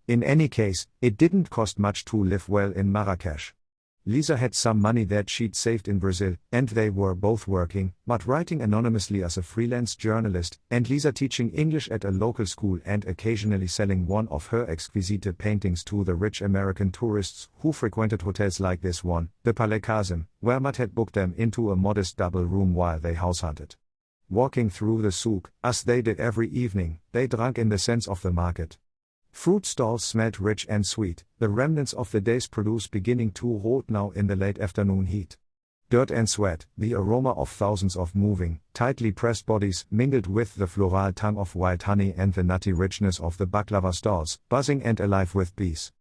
In any case, it didn't cost much to live well in Marrakesh. Lisa had some money that she'd saved in Brazil, and they were both working, Matt writing anonymously as a freelance journalist, and Lisa teaching English at a local school and occasionally selling one of her exquisite paintings to the rich American tourists who frequented hotels like this one, the Palais Kazim, where Matt had booked them into a modest double room while they house hunted. Walking through the souk, as they did every evening, they drank in the sense of the market. Fruit stalls smelled rich and sweet, the remnants of the day's produce beginning to rot now in the late afternoon heat. Dirt and sweat, the aroma of thousands of moving, tightly pressed bodies mingled with the floral tang of wild honey and the nutty richness of the baklava stalls, buzzing and alive with bees.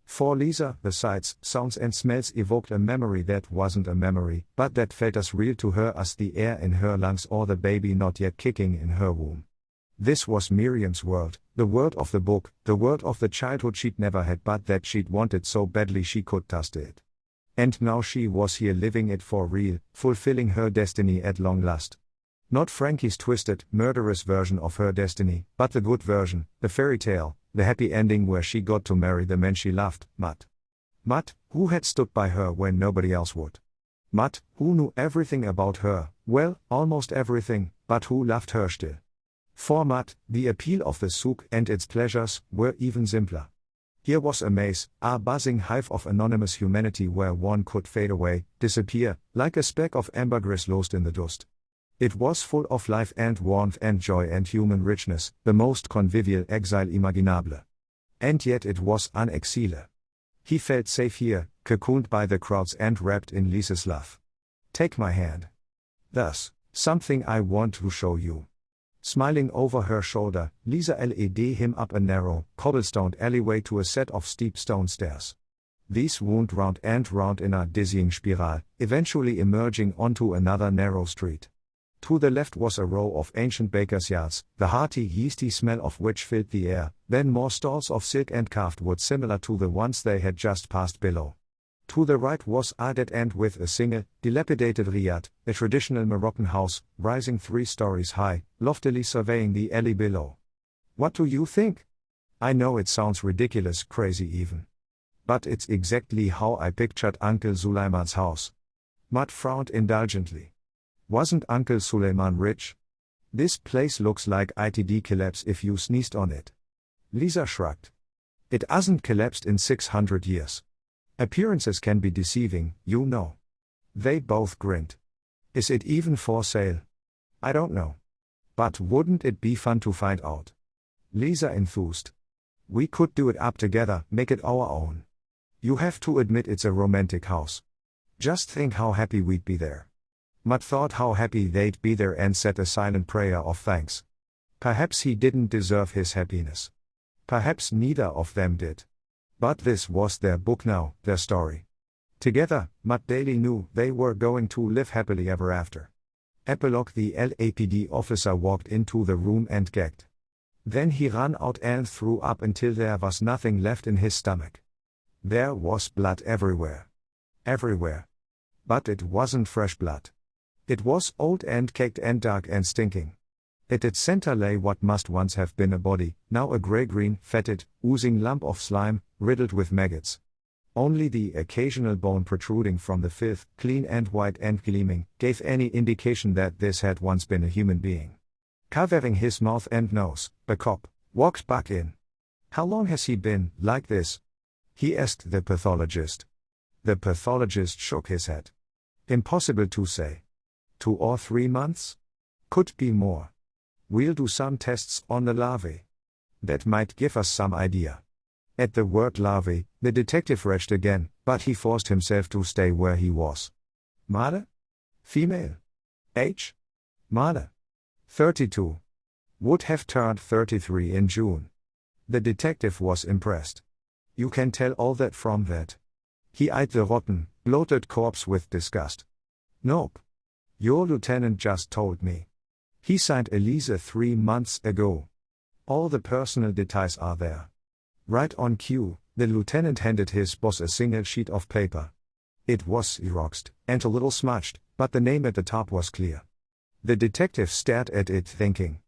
For Lisa, the sights, sounds and smells evoked a memory that wasn't a memory, but that felt as real to her as the air in her lungs or the baby not yet kicking in her womb. This was Miriam's world, the world of the book, the world of the childhood she'd never had but that she'd wanted so badly she could taste it. And now she was here living it for real, fulfilling her destiny at long last. Not Frankie's twisted, murderous version of her destiny, but the good version, the fairy tale, the happy ending where she got to marry the man she loved, Matt. Matt, who had stood by her when nobody else would. Matt, who knew everything about her, well, almost everything, but who loved her still. For Matt, the appeal of the souk and its pleasures were even simpler. Here was a maze, a buzzing hive of anonymous humanity where one could fade away, disappear, like a speck of ambergris lost in the dust. It was full of life and warmth and joy and human richness, the most convivial exile imaginable. And yet it was un exile. He felt safe here, cocooned by the crowds and wrapped in Lisa's love. Take my hand. Thus, something I want to show you. Smiling over her shoulder, Lisa led him up a narrow, cobblestoned alleyway to a set of steep stone stairs. These wound round and round in a dizzying spiral, eventually emerging onto another narrow street. To the left was a row of ancient bakers' yards, the hearty yeasty smell of which filled the air, then more stalls of silk and carved wood similar to the ones they had just passed below. To the right was a dead end with a single, dilapidated riad, a traditional Moroccan house, rising 3 stories high, loftily surveying the alley below. What do you think? I know it sounds ridiculous, crazy even. But it's exactly how I pictured Uncle Suleiman's house. Matt frowned indulgently. Wasn't Uncle Suleiman rich? This place looks like it'd collapse if you sneezed on it. Lisa shrugged. It hasn't collapsed in 600 years. Appearances can be deceiving, you know. They both grinned. Is it even for sale? I don't know. But wouldn't it be fun to find out? Lisa enthused. We could do it up together, make it our own. You have to admit it's a romantic house. Just think how happy we'd be there. Matt thought how happy they'd be there and said a silent prayer of thanks. Perhaps he didn't deserve his happiness. Perhaps neither of them did. But this was their book now, their story. Together, Matt Daly knew they were going to live happily ever after. Epilogue: the LAPD officer walked into the room and gagged. Then he ran out and threw up until there was nothing left in his stomach. There was blood everywhere. Everywhere. But it wasn't fresh blood. It was old and caked and dark and stinking. At its center lay what must once have been a body, now a grey-green, fetid, oozing lump of slime, riddled with maggots. Only the occasional bone protruding from the filth, clean and white and gleaming, gave any indication that this had once been a human being. Covering his mouth and nose, the cop walked back in. How long has he been like this? He asked the pathologist. The pathologist shook his head. Impossible to say. 2 or 3 months? Could be more. We'll do some tests on the larvae. That might give us some idea. At the word larvae, the detective retched again, but he forced himself to stay where he was. Male? Female? Age? Male. 32. Would have turned 33 in June. The detective was impressed. You can tell all that from that. He eyed the rotten, bloated corpse with disgust. Nope. Your lieutenant just told me. He signed Elisa 3 months ago. All the personal details are there. Right on cue, the lieutenant handed his boss a single sheet of paper. It was xeroxed, and a little smudged, but the name at the top was clear. The detective stared at it thinking.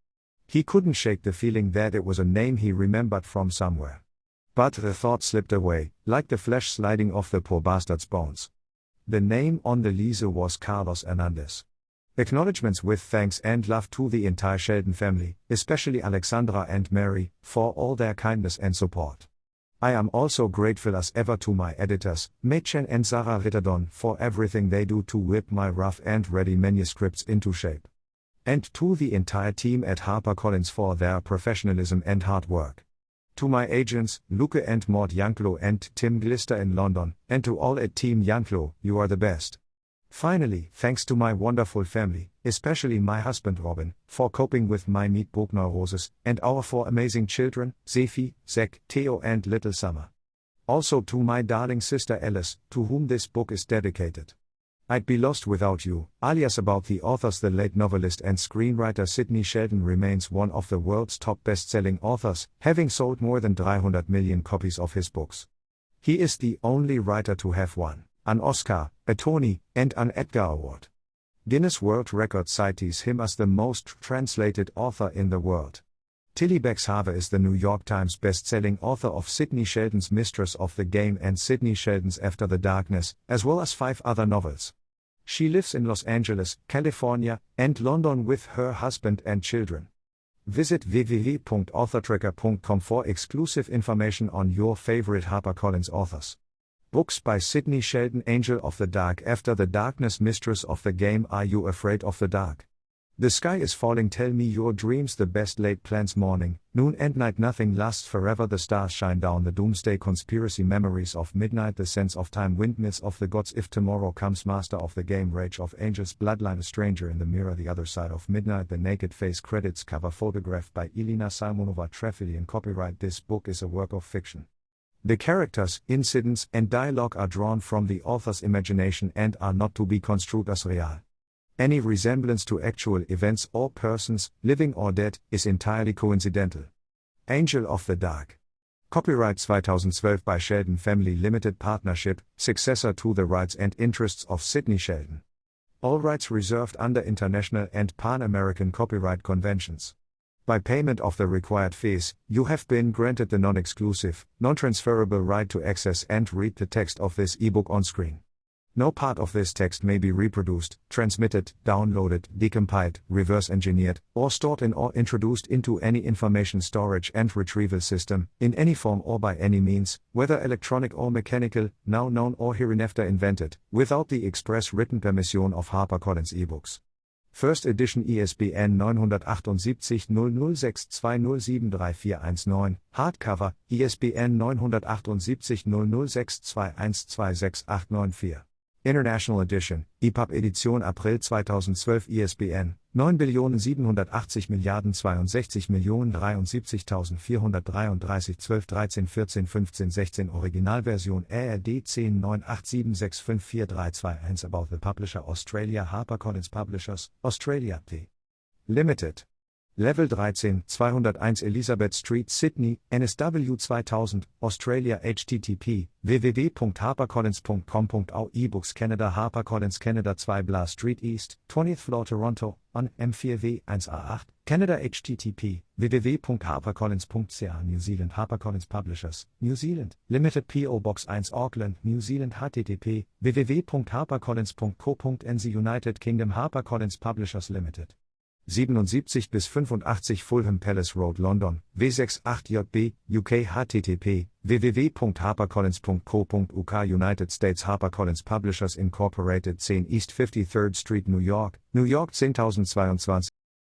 He couldn't shake the feeling that it was a name he remembered from somewhere. But the thought slipped away, like the flesh sliding off the poor bastard's bones. The name on the lease was Carlos Hernandez. Acknowledgements with thanks and love to the entire Sheldon family, especially Alexandra and Mary, for all their kindness and support. I am also grateful as ever to my editors, Mädchen and Sarah Ritterdon, for everything they do to whip my rough and ready manuscripts into shape. And to the entire team at HarperCollins for their professionalism and hard work. To my agents, Luke and Maud Yanklo and Tim Glister in London, and to all at Team Yanklo, you are the best. Finally, thanks to my wonderful family, especially my husband Robin, for coping with my meat book neurosis, and our 4 amazing children, Sefi, Zach, Theo and Little Summer. Also to my darling sister Alice, to whom this book is dedicated. I'd be lost without you. Alias about the authors. The late novelist and screenwriter Sidney Sheldon remains one of the world's top best-selling authors, having sold more than 300 million copies of his books. He is the only writer to have won an Oscar, a Tony, and an Edgar Award. Guinness World Records cites him as the most translated author in the world. Tilly Bexhaver is the New York Times best-selling author of Sidney Sheldon's Mistress of the Game and Sidney Sheldon's After the Darkness, as well as 5 other novels. She lives in Los Angeles, California, and London with her husband and children. Visit www.authortracker.com for exclusive information on your favorite HarperCollins authors. Books by Sidney Sheldon. Angel of the Dark, After the Darkness, Mistress of the Game. Are you afraid of the dark? The sky is falling, tell me your dreams, the best laid plans, morning, noon and night, nothing lasts forever, the stars shine down, the doomsday conspiracy, memories of midnight, the sense of time, windmills of the gods, if tomorrow comes, master of the game, rage of angels, bloodline, a stranger in the mirror, the other side of midnight, the naked face, credits, cover photographed by Elena Simonova, Trefilian, copyright. This book is a work of fiction. The characters, incidents, and dialogue are drawn from the author's imagination and are not to be construed as real. Any resemblance to actual events or persons, living or dead, is entirely coincidental. Angel of the Dark. Copyright 2012 by Sheldon Family Limited Partnership, successor to the rights and interests of Sidney Sheldon. All rights reserved under international and Pan-American copyright conventions. By payment of the required fees, you have been granted the non-exclusive, non-transferable right to access and read the text of this ebook on screen. No part of this text may be reproduced, transmitted, downloaded, decompiled, reverse-engineered, or stored in or introduced into any information storage and retrieval system, in any form or by any means, whether electronic or mechanical, now known or hereinafter invented, without the express written permission of HarperCollins eBooks. First Edition ISBN 978-0062073419, Hardcover, ISBN 978-0062126894. International Edition, EPUB Edition April 2012 ISBN 978066263733433 12 13 14 15 16 Originalversion ARD 10 987654321 About the Publisher Australia HarperCollins Publishers, Australia P. Limited. Level 13, 201 Elizabeth Street, Sydney, NSW 2000, Australia. http www.harpercollins.com.au eBooks Canada HarperCollins Canada 2 Bla Street East, 20th Floor Toronto, on M4W 1A8, Canada http www.harpercollins.ca New Zealand HarperCollins Publishers, New Zealand, Limited PO Box 1 Auckland, New Zealand http www.harpercollins.co.nz United Kingdom HarperCollins Publishers Limited. 77 bis 85 Fulham Palace Road London, W68JB, UK http www.harpercollins.co.uk United States HarperCollins Publishers Incorporated 10 East 53rd Street New York, New York 10022